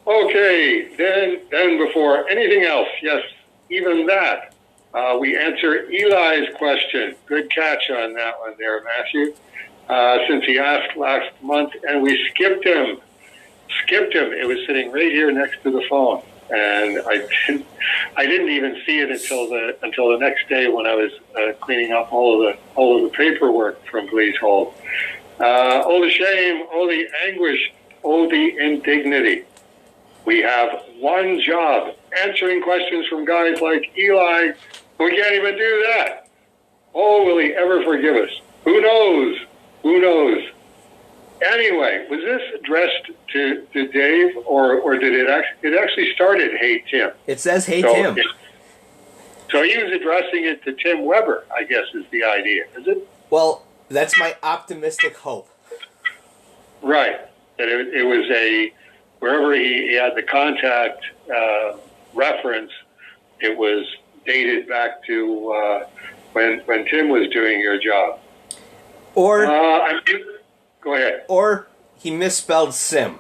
Okay, then before anything else, yes, even that, we answer Eli's question. Good catch on that one there, Matthew. Since he asked last month, and we skipped him. It was sitting right here next to the phone, and I didn't even see it until the next day when I was cleaning up all of the paperwork from Police Hold. Oh the shame, oh the anguish, oh the indignity. We have one job, answering questions from guys like Eli. We can't even do that. Oh, will he ever forgive us? Who knows? Who knows? Anyway, was this addressed to Dave, or did it actually started Hey Tim? It says Hey Tim. So he was addressing it to Tim Weber, I guess is the idea, is it? Well, that's my optimistic hope. Right. That it was wherever he had the contact reference, it was dated back to when Tim was doing your job. Or go ahead. Or he misspelled Sim.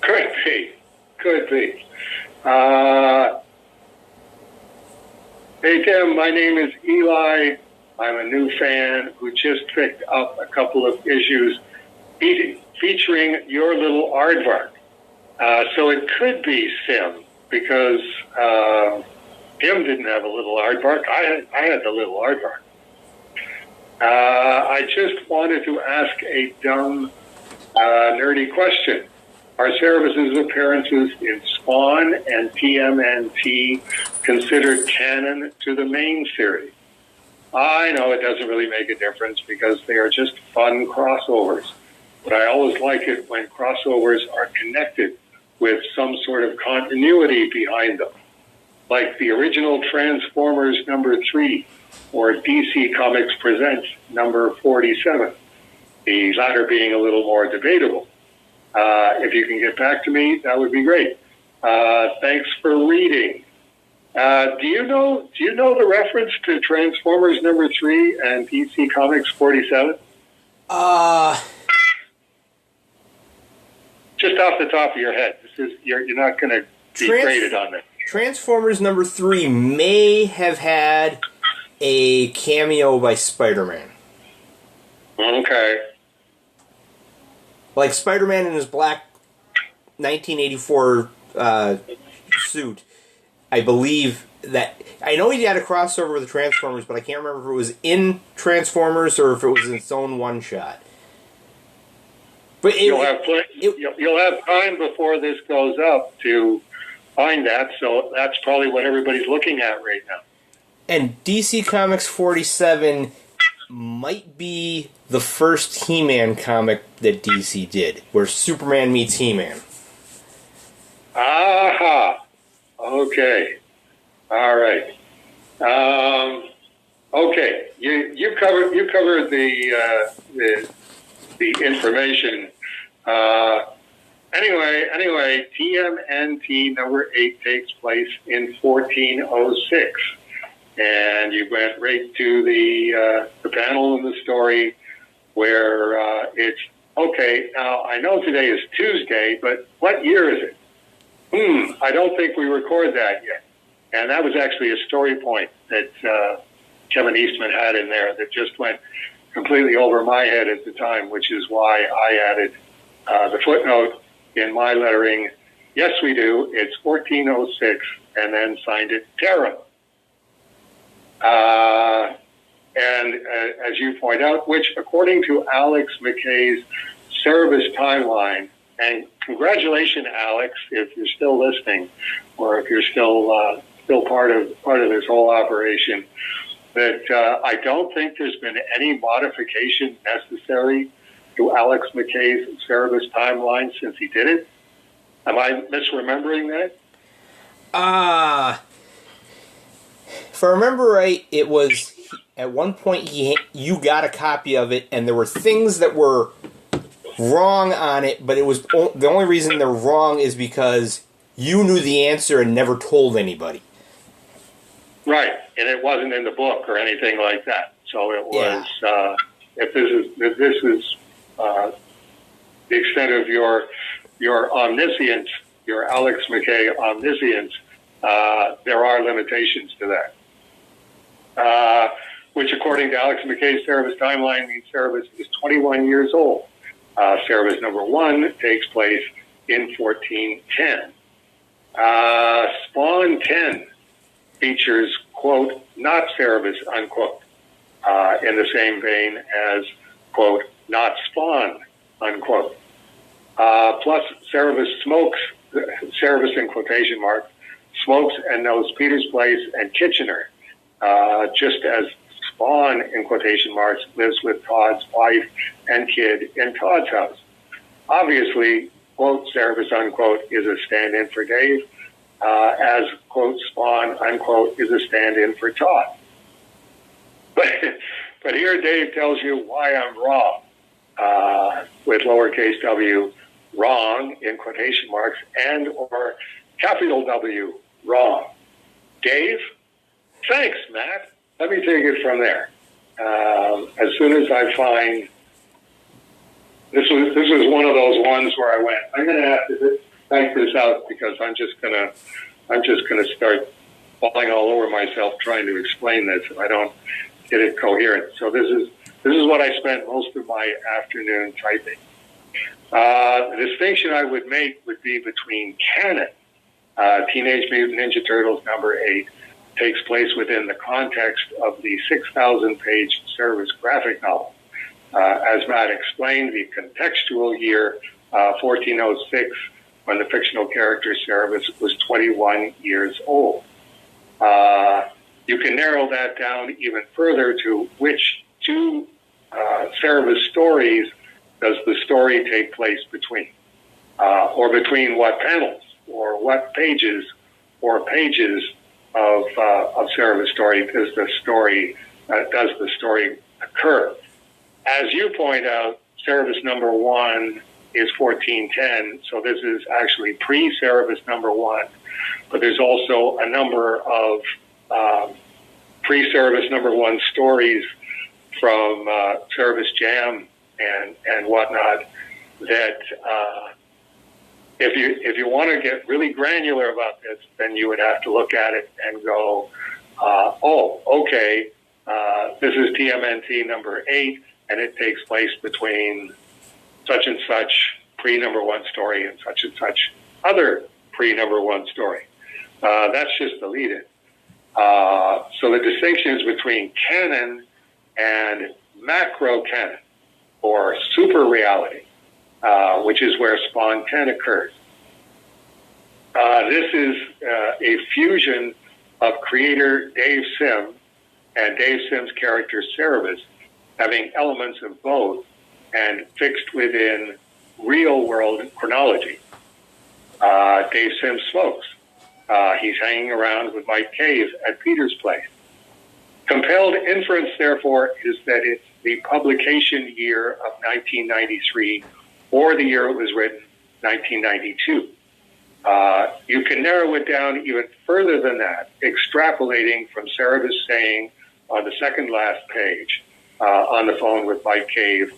Could be. Hey Tim, my name is Eli. I'm a new fan who just picked up a couple of issues featuring your little aardvark. So it could be Sim, because Tim didn't have a little aardvark. I had the little aardvark. I just wanted to ask a dumb, nerdy question. Are Cerebus's appearances in Spawn and TMNT considered canon to the main series? I know it doesn't really make a difference because they are just fun crossovers. But I always like it when crossovers are connected with some sort of continuity behind them. Like the original Transformers #3 or DC Comics Presents number 47. The latter being a little more debatable. If you can get back to me, that would be great. Thanks for reading. Do you know the reference to Transformers #3 and DC Comics 47? Just off the top of your head. You're not going to be graded on it. Transformers #3 may have had a cameo by Spider-Man. Okay. Like Spider-Man in his black 1984 suit. I believe that... I know he had a crossover with the Transformers, but I can't remember if it was in Transformers or if it was its own one-shot. But you'll have time before this goes up to find that, so that's probably what everybody's looking at right now. And DC Comics 47 might be the first He-Man comic that DC did, where Superman meets He-Man. Aha! Okay. All right. Okay. You covered the information. Anyway, TMNT number 8 takes place in 1406. And you went right to the panel in the story where it's, okay, now I know today is Tuesday, but what year is it? I don't think we record that yet. And that was actually a story point that Kevin Eastman had in there that just went completely over my head at the time, which is why I added the footnote in my lettering. Yes, we do. It's 1406, and then signed it Terra. And as you point out, which according to Alex McKay's Cerebus timeline, and congratulations, Alex, if you're still listening, or if you're still part of this whole operation, that I don't think there's been any modification necessary to Alex McKay's Cerebus timeline since he did it. Am I misremembering that? If I remember right, it was at one point you got a copy of it, and there were things that were wrong on it, but it was the only reason they're wrong is because you knew the answer and never told anybody. Right, and it wasn't in the book or anything like that. So it was. If this is the extent of your your omniscience, your Alex McKay omniscience, there are limitations to that. Which, according to Alex McKay's service timeline, means service is 21 years old. Service number 1 takes place in 1410. Spawn 10 features, quote, not service, unquote, in the same vein as, quote, not spawn, unquote. Plus, service smokes, service in quotation marks, smokes and knows Peter's Place and Kitchener, just as Spawn, in quotation marks, lives with Todd's wife and kid in Todd's house. Obviously, quote, service, unquote, is a stand-in for Dave, as, quote, Spawn, unquote, is a stand-in for Todd. But here Dave tells you why I'm wrong, with lowercase w, wrong, in quotation marks, and or capital W, wrong. Dave, thanks, Matt. Let me take it from there. As soon as I find, this was one of those ones where I went, I'm going to have to type this out because I'm just going to start falling all over myself trying to explain this if I don't get it coherent. So this is what I spent most of my afternoon typing. The distinction I would make would be between canon, Teenage Mutant Ninja Turtles #8, takes place within the context of the 6,000-page service graphic novel. As Matt explained, the contextual year, 1406, when the fictional character Service was 21 years old. You can narrow that down even further to which two Service stories does the story take place between, or between what panels, or what pages, or pages of Service story does the story occur. As you point out, Service number 1 is 1410, so this is actually pre-Service number 1, but there's also a number of pre-Service number 1 stories from Service Jam and whatnot that if you want to get really granular about this, then you would have to look at it and go, oh, okay, this is TMNT number 8, and it takes place between such and such pre-number 1 story and such other pre-number 1 story. That's just the lead-in. So the distinction is between canon and macro canon, or super reality, which is where Spawn 10 occurs. This is a fusion of creator Dave Sim and Dave Sim's character Cerebus, having elements of both and fixed within real-world chronology. Dave Sim smokes. He's hanging around with Mike Cave at Peter's Place. Compelled inference, therefore, is that it's the publication year of 1993 or the year it was written, 1992. You can narrow it down even further than that, extrapolating from Cerebus saying on the second last page on the phone with Mike Cave,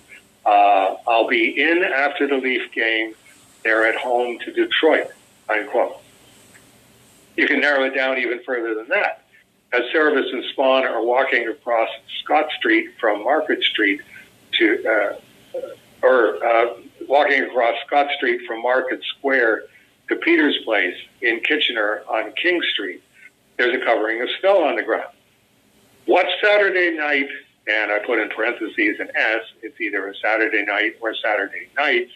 I'll be in after the Leaf game. They're at home to Detroit, unquote. You can narrow it down even further than that. As Cerebus and Spawn are walking across Scott Street from Market Street walking across Scott Street from Market Square to Peter's Place in Kitchener on King Street, there's a covering of snow on the ground. What Saturday night, and I put in parentheses an S, it's either a Saturday night or Saturday nights,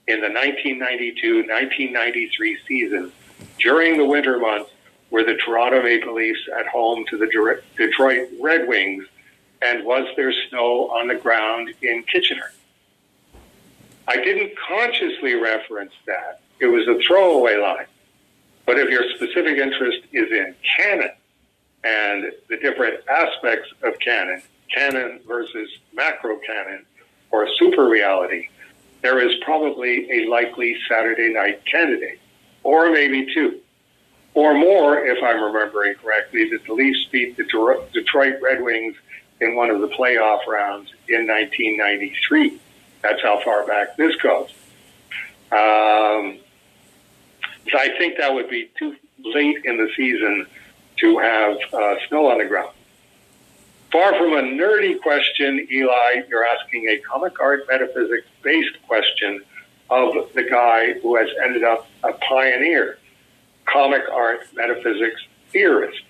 in the 1992-1993 season, during the winter months, were the Toronto Maple Leafs at home to the Detroit Red Wings, and was there snow on the ground in Kitchener? I didn't consciously reference that. It was a throwaway line. But if your specific interest is in canon and the different aspects of canon versus macro canon or super reality, there is probably a likely Saturday night candidate, or maybe two. Or more, if I'm remembering correctly, that the Leafs beat the Detroit Red Wings in one of the playoff rounds in 1993. That's how far back this goes. So I think that would be too late in the season to have snow on the ground. Far from a nerdy question, Eli, you're asking a comic art metaphysics-based question of the guy who has ended up a pioneer comic art metaphysics theorist.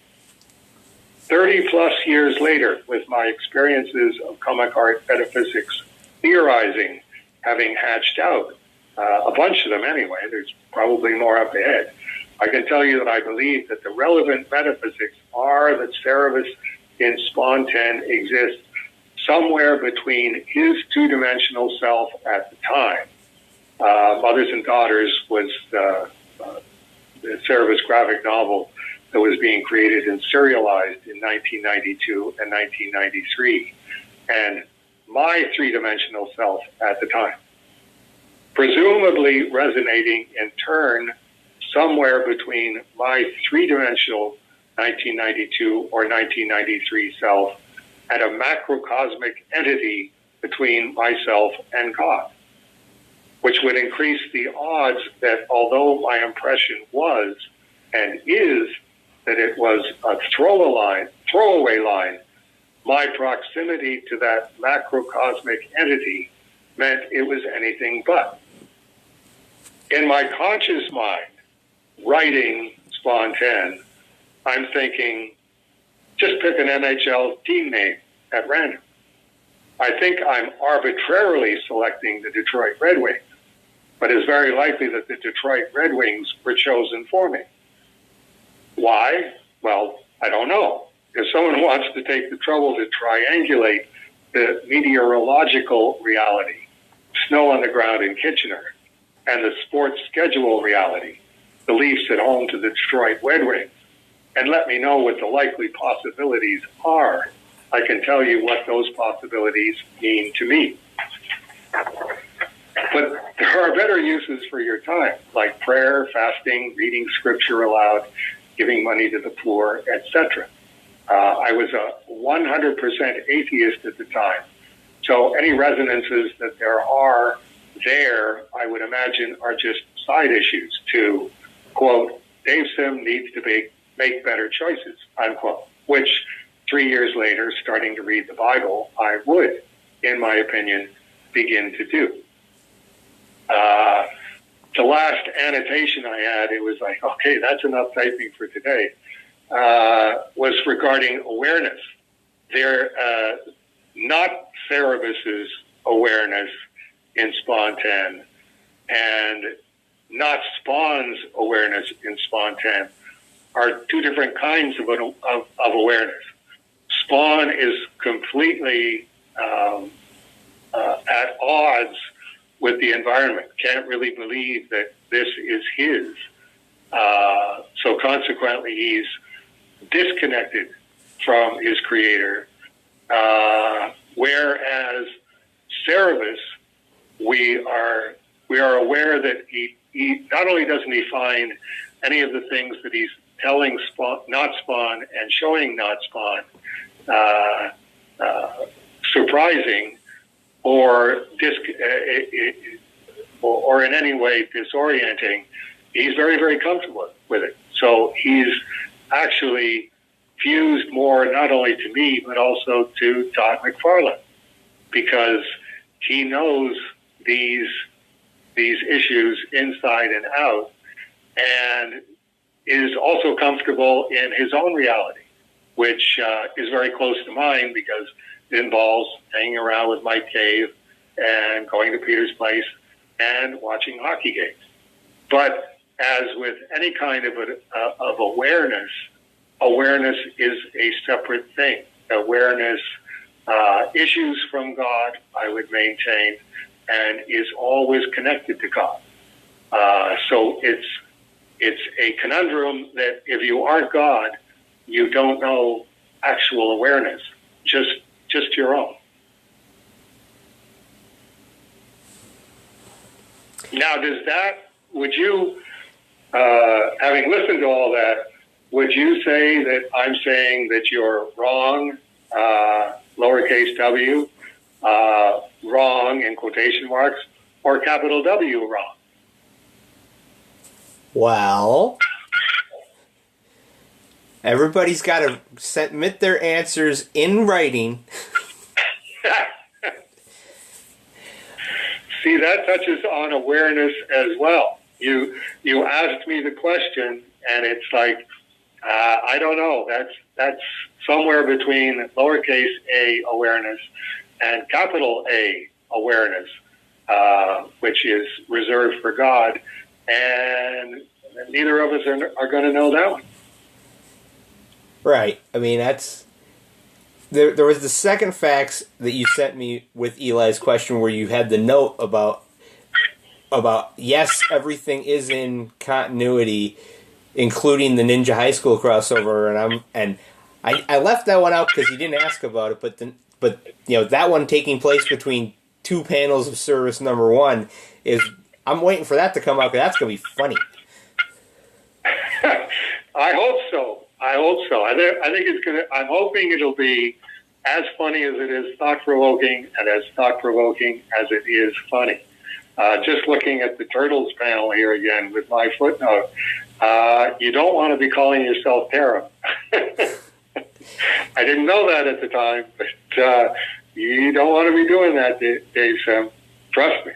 30-plus years later, with my experiences of comic art metaphysics theorizing having hatched out, a bunch of them anyway, there's probably more up ahead, I can tell you that I believe that the relevant metaphysics are that Cerebus in Spawn 10 exists somewhere between his two-dimensional self at the time. Mothers and Daughters was the Cerebus graphic novel that was being created and serialized in 1992 and 1993, and my three-dimensional self at the time, presumably resonating in turn somewhere between my three-dimensional 1992 or 1993 self and a macrocosmic entity between myself and God, which would increase the odds that although my impression was and is that it was a throwaway line, my proximity to that macrocosmic entity meant it was anything but. In my conscious mind, writing Spawn 10, I'm thinking, just pick an NHL team name at random. I think I'm arbitrarily selecting the Detroit Red Wings, but it's very likely that the Detroit Red Wings were chosen for me. Why? Well, I don't know. If someone wants to take the trouble to triangulate the meteorological reality, snow on the ground in Kitchener, and the sports schedule reality, the Leafs at home to the Detroit Red Wings, and let me know what the likely possibilities are, I can tell you what those possibilities mean to me. But there are better uses for your time, like prayer, fasting, reading scripture aloud, giving money to the poor, etc. I was a 100% atheist at the time, so any resonances that there are there, I would imagine, are just side issues to, quote, Dave Sim needs to make better choices, unquote, which 3 years later, starting to read the Bible, I would, in my opinion, begin to do. The last annotation I had, it was like, okay, that's enough typing for today, was regarding awareness. They're not Cerebus's awareness in Spawn 10 and not Spawn's awareness in Spawn 10 are two different kinds of awareness. Spawn is completely at odds with the environment, can't really believe that this is his. So consequently, he's disconnected from his creator, whereas Cerebus, we are aware that he not only doesn't he find any of the things that he's telling not Spawn and showing not Spawn surprising or in any way disorienting, he's very, very comfortable with it. So he's actually fused more not only to me, but also to Todd McFarlane, because he knows these issues inside and out, and is also comfortable in his own reality, which is very close to mine because it involves hanging around with Mike Cave and going to Peter's Place and watching hockey games. But as with any kind of awareness, awareness is a separate thing. Awareness issues from God, I would maintain, and is always connected to God. So it's a conundrum that if you aren't God, you don't know actual awareness, just your own. Now, would you, having listened to all that, would you say that I'm saying that you're wrong, lowercase w, wrong in quotation marks, or capital W wrong? Well, everybody's got to submit their answers in writing. See, that touches on awareness as well. You asked me the question, and it's like, I don't know. That's somewhere between lowercase a awareness and capital A awareness, which is reserved for God, and neither of us are going to know that one. Right. I mean, that's... There was the second fax that you sent me with Eli's question where you had the note about yes, everything is in continuity, including the Ninja High School crossover, and I left that one out because you didn't ask about it, but you know, that one taking place between two panels of service number one is, I'm waiting for that to come out because that's going to be funny. I hope so. I think it's gonna. I'm hoping it'll be as funny as it is thought-provoking, and as thought-provoking as it is funny. Just looking at the Turtles panel here again with my footnote, you don't want to be calling yourself Tara. I didn't know that at the time, but you don't want to be doing that, Dave Sim. Trust me.